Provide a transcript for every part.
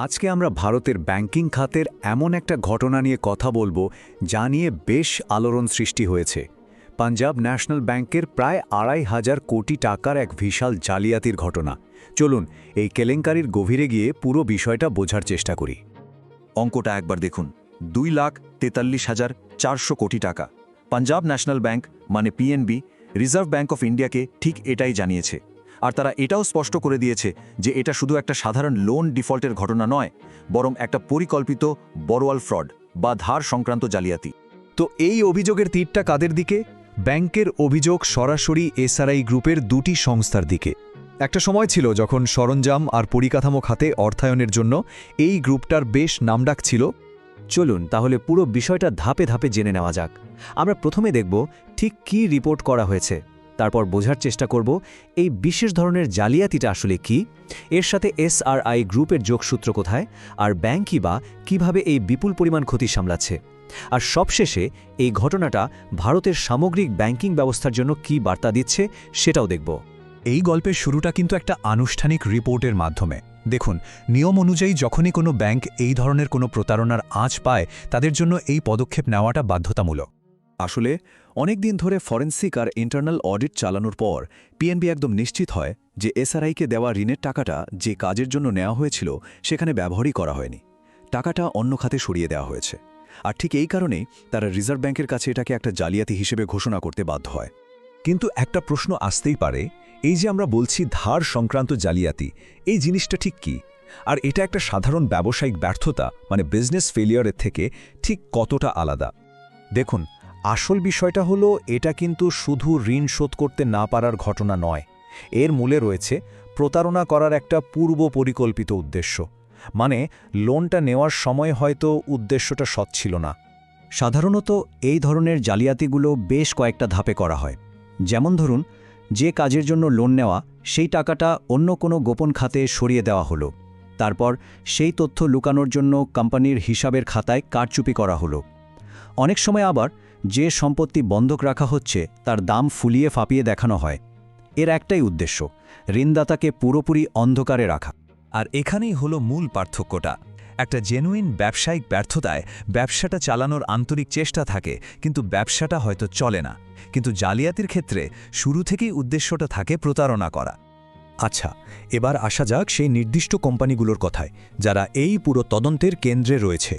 আজকে আমরা ভারতের ব্যাংকিং খাতের এমন একটা ঘটনা নিয়ে কথা বলবো যা নিয়ে বেশ আলোড়ন সৃষ্টি হয়েছে। পাঞ্জাব ন্যাশনাল ব্যাংকের প্রায় ২৫০০ কোটি টাকার এক বিশাল জালিয়াতির ঘটনা। চলুন এই কেলেঙ্কারির গভীরে গিয়ে পুরো বিষয়টা বোঝার চেষ্টা করি। অঙ্কটা একবার দেখুন, ২,৪৩,৪০০ কোটি টাকা। পাঞ্জাব ন্যাশনাল ব্যাংক মানে পিএনবি রিজার্ভ ব্যাংক অফ ইন্ডিয়াকে ঠিক এটাই জানিয়েছে। আর তারা এটাও স্পষ্ট করে দিয়েছে যে এটা শুধু একটা সাধারণ লোন ডিফল্টের ঘটনা নয়, বরং একটা পরিকল্পিত বড়োয়াল ফ্রড বা ধার সংক্রান্ত জালিয়াতি। তো এই অভিযোগের তীরটা কাদের দিকে? ব্যাংকের অভিযোগ সরাসরি এসআরআই গ্রুপের দুটি সংস্থার দিকে। একটা সময় ছিল যখন সরঞ্জাম আর পরিকাঠামো খাতে অর্থায়নের জন্য এই গ্রুপটার বেশ নামডাক ছিল। চলুন তাহলে পুরো বিষয়টা ধাপে ধাপে জেনে নেওয়া যাক। আমরা প্রথমে দেখব ঠিক কী রিপোর্ট করা হয়েছে, তারপর বোঝার চেষ্টা করব এই বিশেষ ধরনের জালিয়াতিটা আসলে কি, এর সাথে এসআরআই গ্রুপের যোগসূত্র কোথায়, আর ব্যাংকই বা কীভাবে এই বিপুল পরিমাণ ক্ষতি সামলাচ্ছে। আর সবশেষে এই ঘটনাটা ভারতের সামগ্রিক ব্যাংকিং ব্যবস্থার জন্য কী বার্তা দিচ্ছে সেটাও দেখব। এই গল্পের শুরুটা কিন্তু একটা আনুষ্ঠানিক রিপোর্টের মাধ্যমে। দেখুন, নিয়ম অনুযায়ী যখনই কোনো ব্যাংক এই ধরনের কোনো প্রতারণার আঁচ পায়, তাদের জন্য এই পদক্ষেপ নেওয়াটা বাধ্যতামূলক। আসলে অনেক দিন ধরে ফরেন্সিক আর ইন্টারনাল অডিট চালানোর পর পিএনবি একদম নিশ্চিত হয় যে এসআরআইকে দেওয়া ঋণের টাকাটা যে কাজের জন্য নেওয়া হয়েছিল সেখানে ব্যবহারই করা হয়নি। টাকাটা অন্য খাতে সরিয়ে দেওয়া হয়েছে। আর ঠিক এই কারণেই তারা রিজার্ভ ব্যাংকের কাছে এটাকে একটা জালিয়াতি হিসেবে ঘোষণা করতে বাধ্য হয়। কিন্তু একটা প্রশ্ন আসতেই পারে, এই যে আমরা বলছি ধার সংক্রান্ত জালিয়াতি, এই জিনিসটা ঠিক কি? আর এটা একটা সাধারণ ব্যবসায়িক ব্যর্থতা মানে বিজনেস ফেলিয়ারের থেকে ঠিক কতটা আলাদা? দেখুন, আসল বিষয়টা হলো এটা কিন্তু শুধু ঋণ শোধ করতে না পারার ঘটনা নয়। এর মূলে রয়েছে প্রতারণা করার একটা পূর্ব পরিকল্পিত উদ্দেশ্য। মানে লোনটা নেওয়ার সময় হয়তো উদ্দেশ্যটা সৎ ছিল না। সাধারণত এই ধরনের জালিয়াতিগুলো বেশ কয়েকটা ধাপে করা হয়। যেমন ধরুন, যে কাজের জন্য লোন নেওয়া সেই টাকাটা অন্য কোনো গোপন খাতে সরিয়ে দেওয়া হলো। তারপর সেই তথ্য লুকানোর জন্য কোম্পানির হিসাবের খাতায় কারচুপি করা হলো। অনেক সময় আবার যে সম্পত্তি বন্ধক রাখা হচ্ছে তার দাম ফুলিয়ে ফাঁপিয়ে দেখানো হয়। এর একটাই উদ্দেশ্য, ঋণদাতাকে পুরোপুরি অন্ধকারে রাখা। আর এখানেই হলো মূল পার্থক্যটা। একটা জেনুইন ব্যবসায়িক ব্যর্থতায় ব্যবসাটা চালানোর আন্তরিক চেষ্টা থাকে, কিন্তু ব্যবসাটা হয়তো চলে না। কিন্তু জালিয়াতির ক্ষেত্রে শুরু থেকেই উদ্দেশ্যটা থাকে প্রতারণা করা। আচ্ছা, এবার আসা যাক সেই নির্দিষ্ট কোম্পানিগুলোর কথায়, যারা এই পুরো তদন্তের কেন্দ্রে রয়েছে।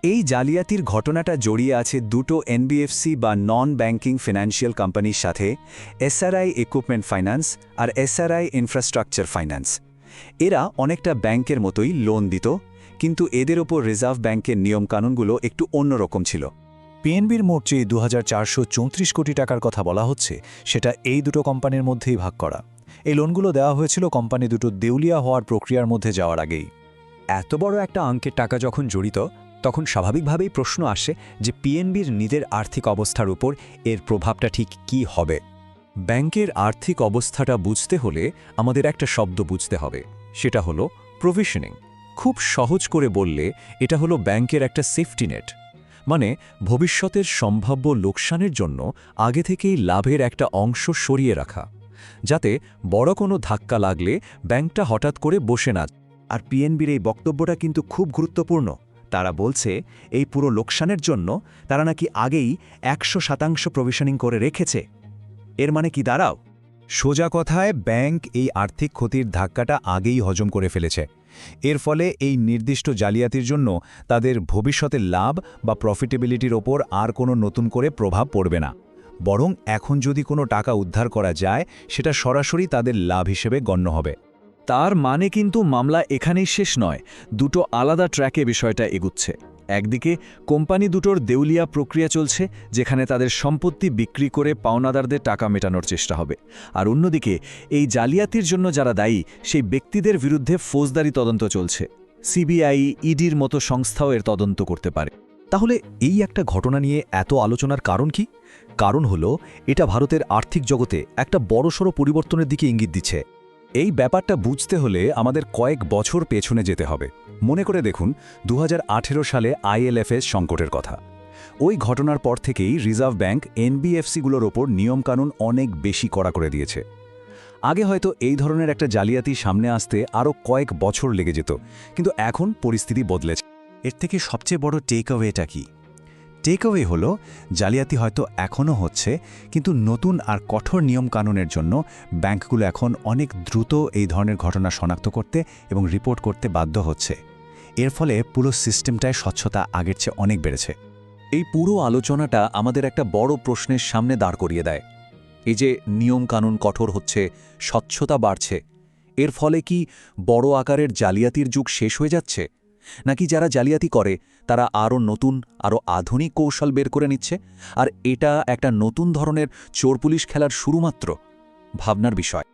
এই জালিয়াতির ঘটনাটা জড়িয়ে আছে দুটো এনবিএফসি বা নন ব্যাংকিং ফিনান্সিয়াল কোম্পানির সাথে, এসআরআই ইকুইপমেন্ট ফাইন্যান্স আর এসআরআই ইনফ্রাস্ট্রাকচার ফাইন্যান্স। এরা অনেকটা ব্যাংকের মতোই লোন দিত, কিন্তু এদের ওপর রিজার্ভ ব্যাংকের নিয়মকানুনগুলো একটু অন্যরকম ছিল। পিএনবির মোট যে ২,৪৩৪ কোটি টাকার কথা বলা হচ্ছে, সেটা এই দুটো কোম্পানির মধ্যেই ভাগ করা। এই লোনগুলো দেওয়া হয়েছিল কোম্পানি দুটো দেউলিয়া হওয়ার প্রক্রিয়ার মধ্যে যাওয়ার আগেই। এত বড় একটা অঙ্কের টাকা যখন জড়িত, তখন স্বাভাবিকভাবেই প্রশ্ন আসে যে পিএনবির নিজের আর্থিক অবস্থার উপর এর প্রভাবটা ঠিক কী হবে। ব্যাংকের আর্থিক অবস্থাটা বুঝতে হলে আমাদের একটা শব্দ বুঝতে হবে, সেটা হলো প্রভিশনিং। খুব সহজ করে বললে এটা হলো ব্যাংকের একটা সেফটি নেট। মানে ভবিষ্যতের সম্ভাব্য লোকসানের জন্য আগে থেকেই লাভের একটা অংশ সরিয়ে রাখা, যাতে বড় কোনো ধাক্কা লাগলে ব্যাংকটা হঠাৎ করে বসে না। আর পিএনবির এই বক্তব্যটা কিন্তু খুব গুরুত্বপূর্ণ। তারা বলছে এই পুরো লোকসানের জন্য তারা নাকি আগেই ১০০% প্রভিশনিং করে রেখেছে। এর মানে কি দাঁড়াও? সোজা কথায় ব্যাংক এই আর্থিক ক্ষতির ধাক্কাটা আগেই হজম করে ফেলেছে। এর ফলে এই নির্দিষ্ট জালিয়াতির জন্য তাদের ভবিষ্যতের লাভ বা প্রফিটেবিলিটির ওপর আর কোনো নতুন করে প্রভাব পড়বে না। বরং এখন যদি কোনো টাকা উদ্ধার করা যায়, সেটা সরাসরি তাদের লাভ হিসেবে গণ্য হবে। তার মানে কিন্তু মামলা এখানেই শেষ নয়, দুটো আলাদা ট্র্যাকে বিষয়টা এগুচ্ছে। একদিকে কোম্পানি দুটোর দেউলিয়া প্রক্রিয়া চলছে, যেখানে তাদের সম্পত্তি বিক্রি করে পাওনাদারদের টাকা মেটানোর চেষ্টা হবে। আর অন্যদিকে এই জালিয়াতির জন্য যারা দায়ী সেই ব্যক্তিদের বিরুদ্ধে ফৌজদারি তদন্ত চলছে। সিবিআই, ইডির মতো সংস্থাও এর তদন্ত করতে পারে। তাহলে এই একটা ঘটনা নিয়ে এত আলোচনার কারণ কি? কারণ হলো এটা ভারতের আর্থিক জগতে একটা বড়সড় পরিবর্তনের দিকে ইঙ্গিত দিচ্ছে। এই ব্যাপারটা বুঝতে হলে আমাদের কয়েক বছর পেছনে যেতে হবে। মনে করে দেখুন ২০১৮ সালে আইএলএফএস সংকটের কথা। ওই ঘটনার পর থেকেই রিজার্ভ ব্যাংক এনবিএফসিগুলোর ওপর নিয়মকানুন অনেক বেশি কড়া করে দিয়েছে। আগে হয়তো এই ধরনের একটা জালিয়াতি সামনে আসতে আরও কয়েক বছর লেগে যেত, কিন্তু এখন পরিস্থিতি বদলেছে। এর থেকে সবচেয়ে বড় টেকঅ্যাওয়েটা কি? টেকঅ্যাওয়ে হলো জালিয়াতি হয়তো এখনও হচ্ছে, কিন্তু নতুন আর কঠোর নিয়মকানুনের জন্য ব্যাংকগুলো এখন অনেক দ্রুত এই ধরনের ঘটনা শনাক্ত করতে এবং রিপোর্ট করতে বাধ্য হচ্ছে। এর ফলে পুরো সিস্টেমটায় স্বচ্ছতা আগের চেয়ে অনেক বেড়েছে। এই পুরো আলোচনাটা আমাদের একটা বড় প্রশ্নের সামনে দাঁড় করিয়ে দেয়। এই যে নিয়মকানুন কঠোর হচ্ছে, স্বচ্ছতা বাড়ছে, এর ফলে কি বড় আকারের জালিয়াতির যুগ শেষ হয়ে যাচ্ছে, নাকি যারা জালিয়াতি করে তারা আরও নতুন, আরও আধুনিক কৌশল বের করে নিচ্ছে, আর এটা একটা নতুন ধরনের চোর পুলিশ খেলার শুরু মাত্র? ভাবনার বিষয়।